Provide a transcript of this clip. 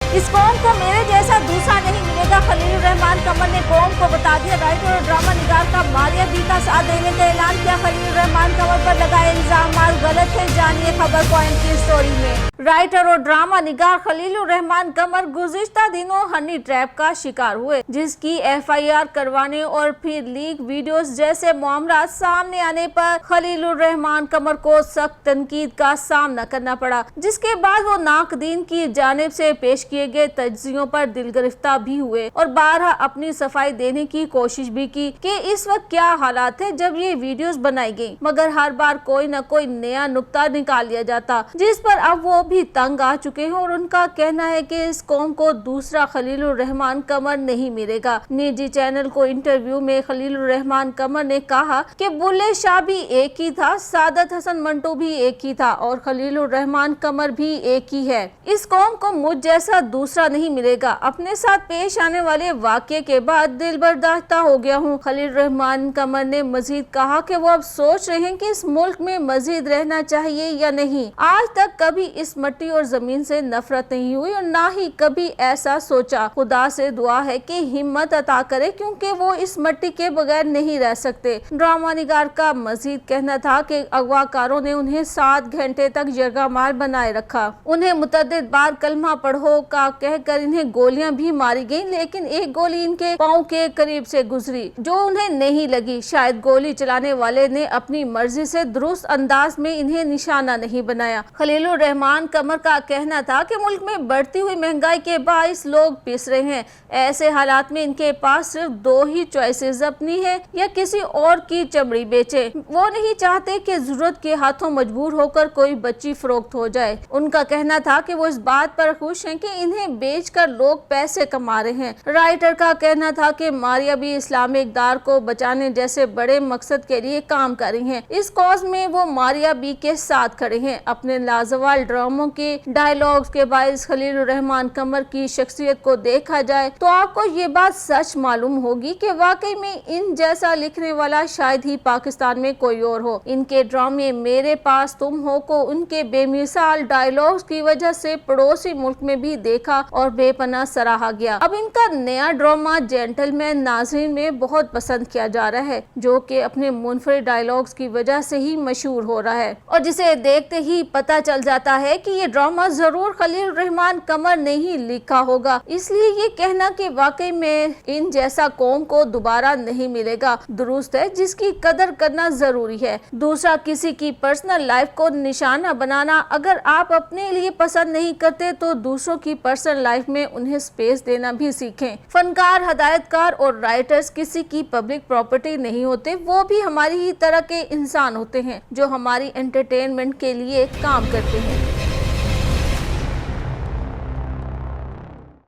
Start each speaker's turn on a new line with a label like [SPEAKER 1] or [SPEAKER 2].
[SPEAKER 1] इस कौम को मेरे जैसा दूसरा नहीं मिलेगा, खलीलुर रहमान कमर ने कौम को बता दिया। राइटर और ड्रामा निगार का मारिया बी का साथ देने का ऐलान किया। खलीलुर रहमान कमर पर लगाए इल्जाम गलत है, जानिए खबर पॉइंट की स्टोरी में। राइटर और ड्रामा निगार खलीलुर रहमान कमर गुज़िश्ता दिनों हनी ट्रैप का शिकार हुए, जिसकी FIR करवाने और फिर लीक वीडियोस जैसे मामला सामने आने पर खलीलुर रहमान कमर को सख्त तनकीद का सामना करना पड़ा, जिसके बाद वो नाकदीन की जानिब से पेश किए गए तज्जियों पर दिल गिरफ्तार भी हुए और बारहा अपनी सफाई देने की कोशिश भी की कि इस वक्त क्या हालात है जब ये वीडियोस बनाई गई, मगर हर बार कोई न कोई नया नुक्ता निकाल लिया जाता, जिस पर अब वो भी तंग आ चुके हैं और उनका कहना है कि इस कौम को दूसरा खलीलुर रहमान कमर नहीं मिलेगा। निजी चैनल को इंटरव्यू में खलीलुर रहमान कमर ने कहा कि बुल्ले शाह भी एक ही था, सादत हसन मंटो भी एक ही था और खलीलुर रहमान कमर भी एक ही है। इस कौम को मुझ जैसा दूसरा नहीं मिलेगा। अपने साथ पेश आने वाले वाक़ये के बाद दिल बर्दाश्त हो गया हूँ। खलीलुर रहमान कमर ने मजीद कहा कि वो अब सोच रहे हैं कि इस मुल्क में मजीद रहना चाहिए या नहीं। आज तक कभी इस मट्टी और जमीन से नफरत नहीं हुई और ना ही कभी ऐसा सोचा। खुदा से दुआ है कि हिम्मत अता करे, क्योंकि वो इस मट्टी के बगैर नहीं रह सकते। ड्रामा निगार का मजीद कहना था कि अगवाकारों ने उन्हें 7 घंटे तक जरगामार बनाए रखा। उन्हें मुतअद्दिद बार कलमा पढ़ो का कहकर इन्हें गोलियां भी मारी गयी, लेकिन एक गोली इनके पाँव के करीब से गुजरी जो उन्हें नहीं लगी। शायद गोली चलाने वाले ने अपनी मर्जी से दुरुस्त अंदाज में इन्हें निशाना नहीं बनाया। खलीलुर रहमान कमर का कहना था कि मुल्क में बढ़ती हुई महंगाई के बाइस लोग पिस रहे हैं। ऐसे हालात में इनके पास सिर्फ 2 ही चॉइसेस, अपनी है या किसी और की चमड़ी बेचे। वो नहीं चाहते कि जरूरत के हाथों मजबूर होकर कोई बच्ची फरोख्त हो जाए। उनका कहना था कि वो इस बात पर खुश हैं कि इन्हें बेचकर लोग पैसे कमा रहे हैं। राइटर का कहना था कि मारिया भी इस्लामी इक़दार को बचाने जैसे बड़े मकसद के लिए काम कर रही हैं। इस कॉज में वो मारिया बी के साथ खड़े हैं। अपने लाजवाब ड्रामों के डायलॉग्स के बायस खलीलुर रहमान कमर की शख्सियत को देखा जाए तो आपको ये बात सच मालूम होगी कि वाकई में इन जैसा लिखने वाला शायद ही पाकिस्तान में कोई और हो। इनके ड्रामे मेरे पास तुम हो को उनके बेमिसाल डायलॉग्स की वजह से पड़ोसी मुल्क में भी देखा और बेपनाह सराहा गया। अब इनका नया ड्रामा जेंटलमैन नाज़रीन में बहुत पसंद किया जा रहा है, जो कि अपने मुनफरिद डायलॉग्स की वजह से ही मशहूर हो रहा है और जिसे देखते ही पता चल जाता है कि ये ड्रामा जरूर खलीलुर रहमान कमर ने ही लिखा होगा। इसलिए ये कहना कि वाकई में इन जैसा कौम को दोबारा नहीं मिलेगा दुरुस्त है, जिसकी कदर करना जरूरी है। दूसरा किसी की पर्सनल लाइफ को निशाना बनाना अगर आप अपने लिए पसंद नहीं करते तो दूसरों की पर्सनल लाइफ में उन्हें स्पेस देना भी सीखें। फनकार, हदायतकार और राइटर्स किसी की पब्लिक प्रॉपर्टी नहीं होते, वो भी हमारी ही तरह के इंसान होते हैं जो हमारी एंटरटेनमेंट के लिए काम करते हैं।